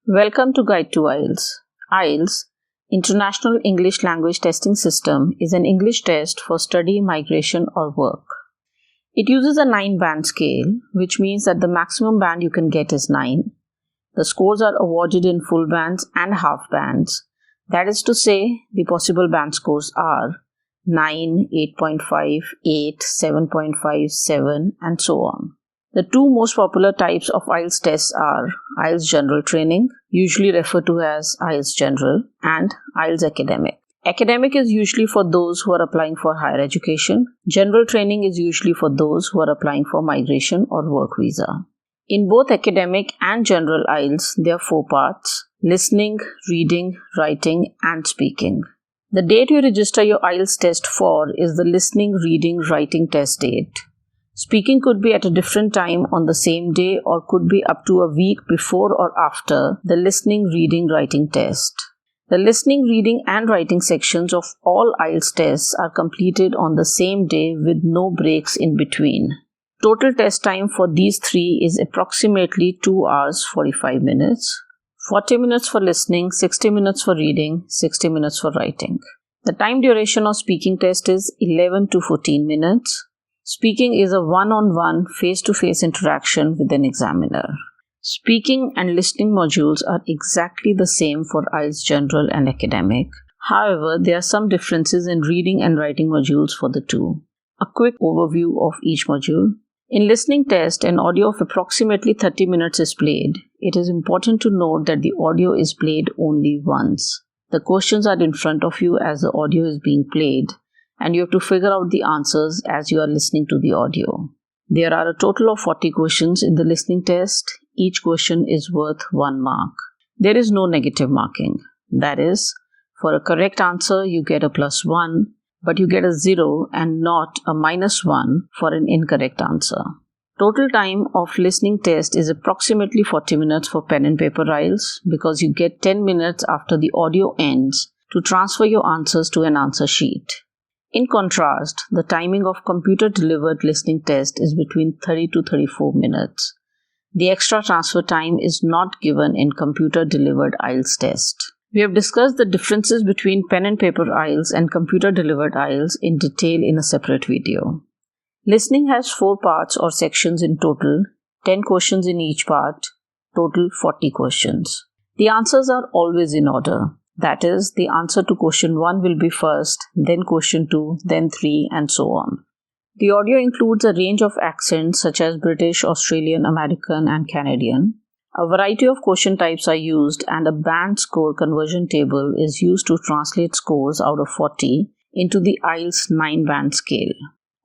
Welcome to Guide to IELTS. IELTS, International English Language Testing System, is an English test for study, migration, or work. It uses a 9-band scale, which means that the maximum band you can get is 9. The scores are awarded in full bands and half bands. That is to say, the possible band scores are 9, 8.5, 8, 7.5, 7, and so on. The two most popular types of IELTS tests are IELTS General Training, usually referred to as IELTS General, and IELTS Academic. Academic is usually for those who are applying for higher education. General Training is usually for those who are applying for migration or work visa. In both Academic and General IELTS, there are 4 parts: listening, reading, writing, and speaking. The date you register your IELTS test for is the listening, reading, writing test date. Speaking could be at a different time on the same day or could be up to a week before or after the listening, reading, writing test. The listening, reading, and writing sections of all IELTS tests are completed on the same day with no breaks in between. Total test time for these 3 is approximately 2 hours 45 minutes. 40 minutes for listening, 60 minutes for reading, 60 minutes for writing. The time duration of speaking test is 11 to 14 minutes. Speaking is a one-on-one, face-to-face interaction with an examiner. Speaking and listening modules are exactly the same for IELTS General and Academic. However, there are some differences in reading and writing modules for the two. A quick overview of each module. In listening test, an audio of approximately 30 minutes is played. It is important to note that the audio is played only once. The questions are in front of you as the audio is being played, and you have to figure out the answers as you are listening to the audio. There are a total of 40 questions in the listening test. Each question is worth 1 mark. There is no negative marking. That is, for a correct answer, you get a +1, but you get a 0 and not a -1 for an incorrect answer. Total time of listening test is approximately 40 minutes for pen and paper IELTS because you get 10 minutes after the audio ends to transfer your answers to an answer sheet. In contrast, the timing of computer-delivered listening test is between 30 to 34 minutes. The extra transfer time is not given in computer-delivered IELTS test. We have discussed the differences between pen and paper IELTS and computer-delivered IELTS in detail in a separate video. Listening has 4 parts or sections in total, 10 questions in each part, total 40 questions. The answers are always in order. That is, the answer to question 1 will be first, then question 2, then 3, and so on. The audio includes a range of accents such as British, Australian, American, and Canadian. A variety of question types are used, and a band score conversion table is used to translate scores out of 40 into the IELTS 9-band scale.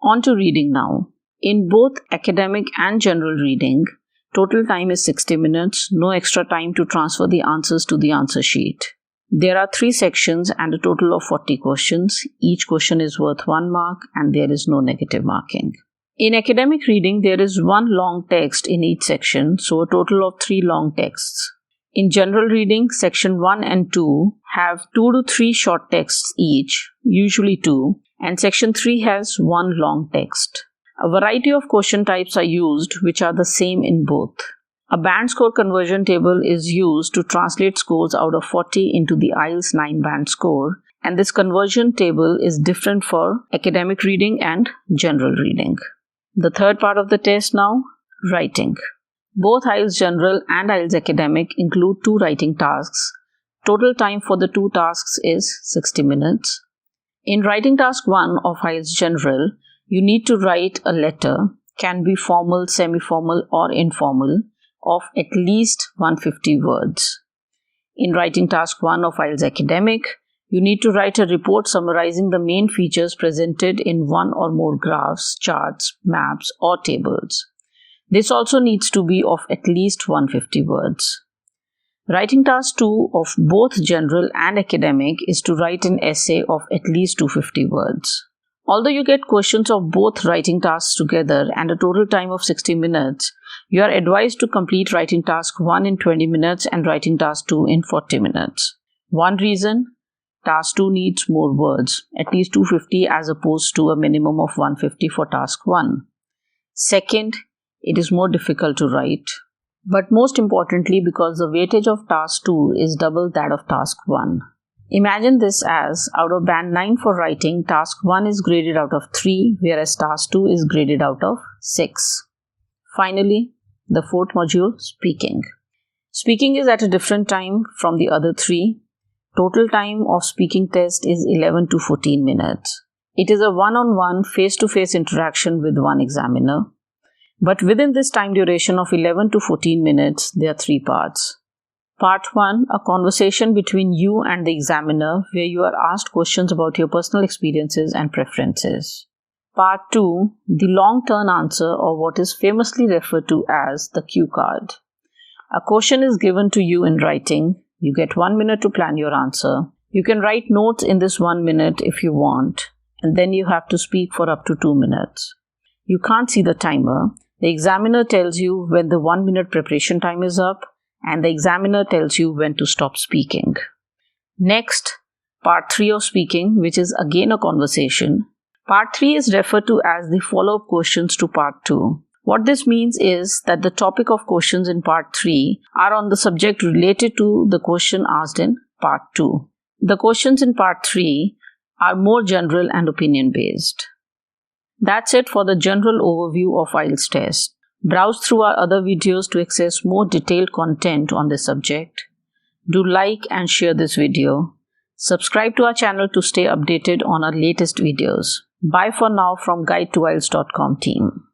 On to reading now. In both Academic and General Reading, total time is 60 minutes, no extra time to transfer the answers to the answer sheet. There are 3 sections and a total of 40 questions. Each question is worth 1 mark and there is no negative marking. In Academic Reading, there is 1 long text in each section, so a total of 3 long texts. In General Reading, section 1 and 2 have 2 to 3 short texts each, usually 2, and section 3 has 1 long text. A variety of question types are used, which are the same in both. A band score conversion table is used to translate scores out of 40 into the IELTS 9-band score, and this conversion table is different for Academic Reading and General Reading. The third part of the test now, writing. Both IELTS General and IELTS Academic include 2 writing tasks. Total time for the 2 tasks is 60 minutes. In writing task 1 of IELTS General, you need to write a letter, can be formal, semi-formal, or informal, of at least 150 words. In writing task 1 of IELTS Academic, you need to write a report summarizing the main features presented in 1 or more graphs, charts, maps, or tables. This also needs to be of at least 150 words. Writing task 2 of both General and Academic is to write an essay of at least 250 words. Although you get questions of both writing tasks together and a total time of 60 minutes, you are advised to complete writing task 1 in 20 minutes and writing task 2 in 40 minutes. One reason? Task 2 needs more words, at least 250 as opposed to a minimum of 150 for task 1. Second, it is more difficult to write. but most importantly because the weightage of task 2 is double that of task 1. Imagine this as, out of band 9 for writing, task 1 is graded out of 3, whereas task 2 is graded out of 6. Finally, the fourth module, speaking. Speaking is at a different time from the other 3. Total time of speaking test is 11 to 14 minutes. It is a one-on-one, face-to-face interaction with one examiner. But within this time duration of 11 to 14 minutes, there are 3 parts. Part 1, a conversation between you and the examiner where you are asked questions about your personal experiences and preferences. Part 2, the long turn answer, or what is famously referred to as the cue card. A question is given to you in writing. You get 1 minute to plan your answer. You can write notes in this 1 minute if you want, and then you have to speak for up to 2 minutes. You can't see the timer. The examiner tells you when the 1 minute preparation time is up, and the examiner tells you when to stop speaking. Next, part 3 of speaking, which is again a conversation. Part 3 is referred to as the follow-up questions to part 2. What this means is that the topic of questions in part 3 are on the subject related to the question asked in part 2. The questions in part 3 are more general and opinion-based. That's it for the general overview of IELTS test. Browse through our other videos to access more detailed content on this subject. Do like and share this video. Subscribe to our channel to stay updated on our latest videos. Bye for now from guide2ielts.com team.